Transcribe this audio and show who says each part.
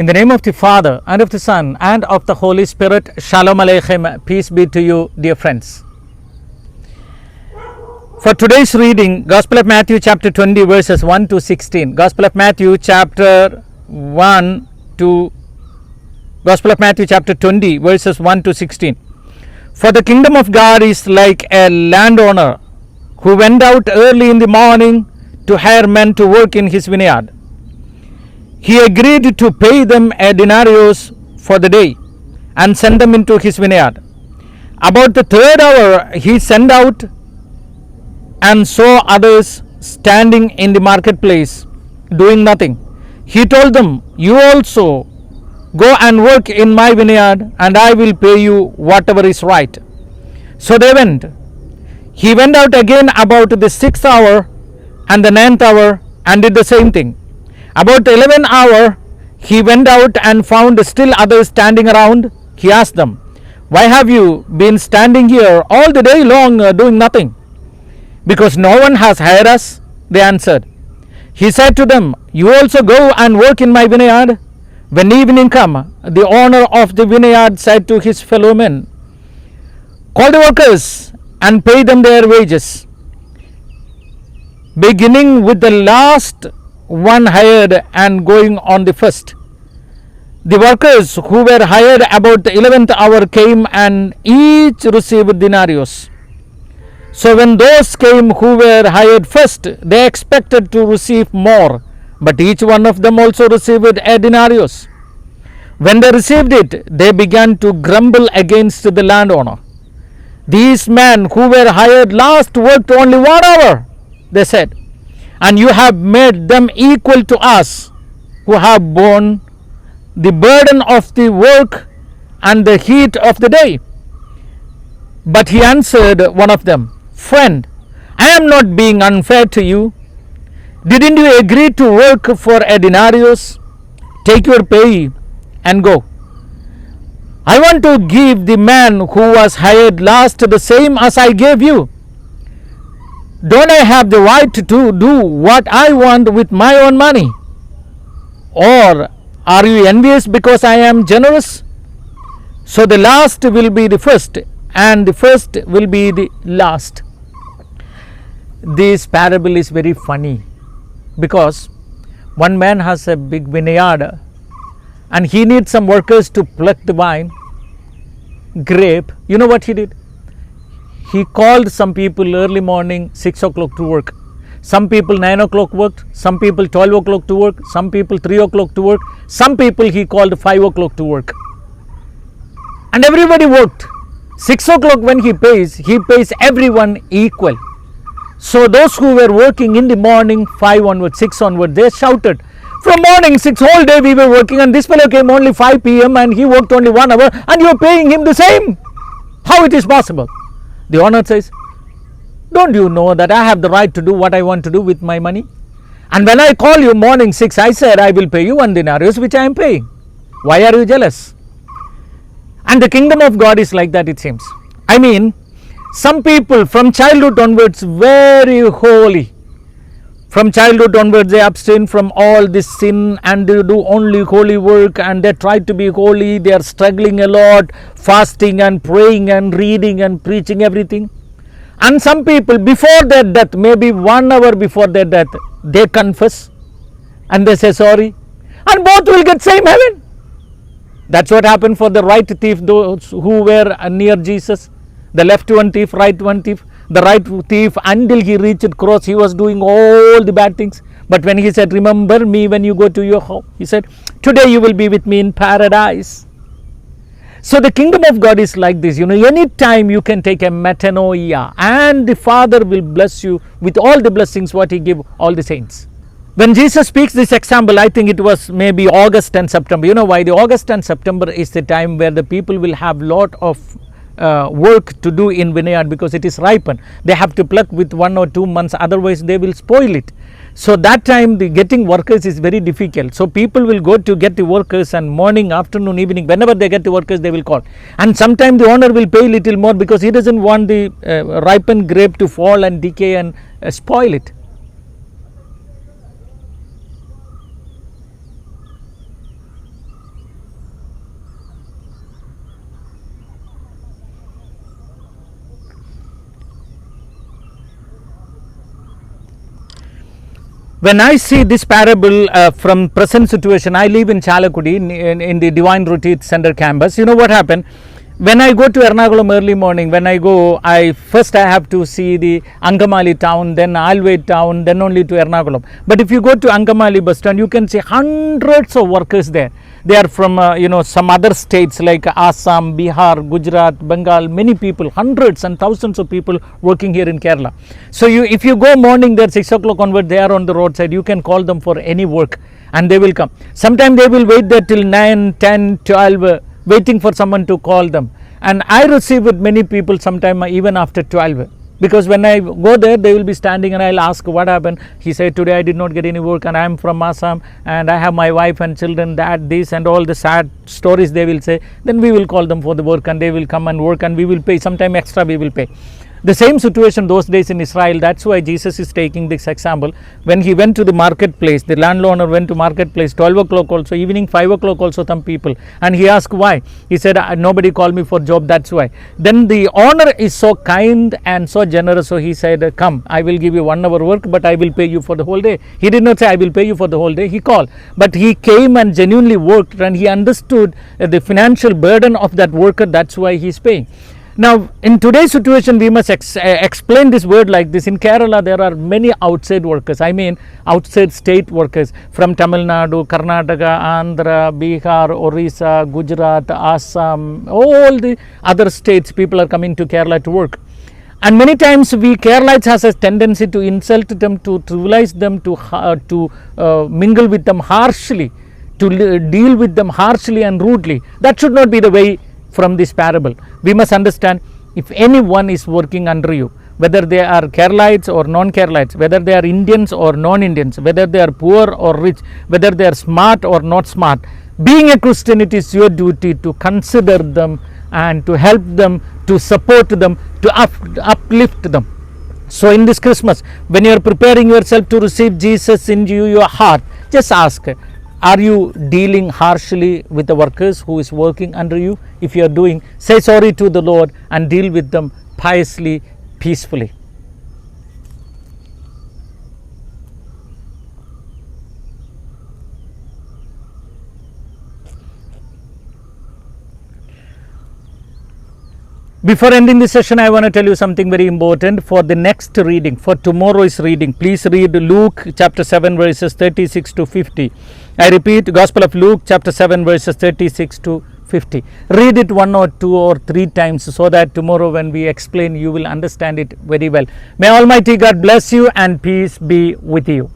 Speaker 1: In the name of the Father, and of the Son, and of the Holy Spirit, Shalom Aleichem, peace be to you, dear friends. For today's reading, Gospel of Matthew chapter 20 verses 1 to 16. Gospel of Matthew chapter 20 verses 1 to 16. For the kingdom of God is like a landowner who went out early in the morning to hire men to work in his vineyard. He agreed to pay them a denarius for the day and send them into his vineyard. About the third hour he sent out and saw others standing in the marketplace doing nothing. He told them, "You also go and work in my vineyard, and I will pay you whatever is right." So they went. He went out again about the 6th hour and the 9th hour and did the same thing. About the 11th hour he went out and found still others standing around. He asked them, "Why have you been standing here all the day long doing nothing?" "Because no one has hired us," they answered. He said to them, "You also go and work in my vineyard." When evening came, the owner of the vineyard said to his fellow men, "Call the workers and pay them their wages, beginning with the last one hired and going on the first." The workers who were hired about the 11th hour came and each received denarius. So when those came who were hired first, they expected to receive more, but each one of them also received a denarius. When they received it, they began to grumble against the landowner. "These men who were hired last worked only 1 hour," they said, "and you have made them equal to us, who have borne the burden of the work and the heat of the day." But he answered one of them, "Friend, I am not being unfair to you. Didn't you agree to work for a denarius? Take your pay and go. I want to give the man who was hired last the same as I gave you. Don't I have the right to do what I want with my own money? Or are you envious because I am generous? So the last will be the first, and the first will be the last." This parable is very funny because one man has a big vineyard and he needs some workers to pluck the grape. You know what he did? He called some people early morning 6 o'clock to work. Some people 9 o'clock worked, some people 12 o'clock to work, some people 3 o'clock to work, some people he called 5 o'clock to work. And everybody worked. 6 o'clock when he pays everyone equal. So those who were working in the morning 5 onward, 6 onward, they shouted, "From morning 6 whole day we were working, and this fellow came only 5 p.m. and he worked only 1 hour, and you are paying him the same. How it is possible?" The owner says, "Don't you know that I have the right to do what I want to do with my money? And when I call you morning 6, I said I will pay you 1 denarius, which I am paying. Why are you jealous?" And the kingdom of God is like that, it seems. I mean, some people from childhood onwards very holy. From childhood onwards they abstain from all this sin and they do only holy work, and they try to be holy. They are struggling a lot, fasting and praying and reading and preaching everything. And some people before their death, maybe 1 hour before their death, they confess and they say sorry, and both will get same heaven. That's what happened for the right thief, those who were near Jesus. The left one thief, right one thief. The right thief, until he reached cross, he was doing all the bad things. But when he said, "Remember me when you go to your home," he said, "Today you will be with me in paradise." So the kingdom of God is like this. Any time you can take a metanoia, and the Father will bless you with all the blessings what he give all the saints. When Jesus speaks this example, I think it was maybe August and September. You know why? The August and September is the time where the people will have lot of work to do in vineyard, because it is ripened. They have to pluck with 1 or 2 months, otherwise they will spoil it. So that time the getting workers is very difficult. So people will go to get the workers, and morning, afternoon, evening, whenever they get the workers they will call. And sometimes the owner will pay little more because he doesn't want the ripened grape to fall and decay and spoil it. When I see this parable from present situation, I live in Chalakudi in the Divine Retreat Center campus. You know what happened? When I go to Ernakulam early morning, when I go, I have to see the Angamali town, then Alway town, then only to Ernakulam. But if you go to Angamali bus stand, you can see hundreds of workers there. They are from some other states like Assam, Bihar, Gujarat, Bengal. Many people, hundreds and thousands of people working here in Kerala. So if you go morning there 6 o'clock onward, they are on the roadside. You can call them for any work and they will come. Sometimes they will wait there till 9, 10, 12. Waiting for someone to call them, and I receive with many people sometime even after 12, because when I go there they will be standing and I'll ask what happened. He said, today I did not get any work and I am from Assam and I have my wife and children, that this and all the sad stories they will say. Then we will call them for the work and they will come and work and we will pay, sometime extra we will pay. The same situation those days in Israel. That's why Jesus is taking this example. When he went to the marketplace, the landowner went to marketplace 12 o'clock also, evening 5 o'clock also some people, and he asked why. He said, nobody called me for job, that's why. Then the owner is so kind and so generous, so he said, come, I will give you 1 hour work, but I will pay you for the whole day. He did not say I will pay you for the whole day. He called, but he came and genuinely worked, and he understood the financial burden of that worker. That's why he is paying. Now, in today's situation, we must explain this word like this. In Kerala, there are many outside workers. I mean, outside state workers from Tamil Nadu, Karnataka, Andhra, Bihar, Orissa, Gujarat, Assam, all the other states. People are coming to Kerala to work. And many times Keralites has a tendency to insult them, to trivialize them, to mingle with them harshly, to deal with them harshly and rudely. That should not be the way. From this parable, we must understand, if anyone is working under you, whether they are Keralites or non-Keralites, whether they are Indians or non-Indians, whether they are poor or rich, whether they are smart or not smart, being a Christian, it is your duty to consider them and to help them, to support them, to uplift them. So in this Christmas, when you are preparing yourself to receive Jesus into your heart, just ask, are you dealing harshly with the workers who is working under you? If you are doing, say sorry to the Lord and deal with them piously, peacefully. Before ending this session, I want to tell you something very important for the next reading, for tomorrow's reading. Please read Luke chapter 7 verses 36 to 50. I repeat, Gospel of Luke chapter 7 verses 36 to 50. Read it 1 or 2 or 3 times so that tomorrow when we explain, you will understand it very well. May Almighty God bless you and peace be with you.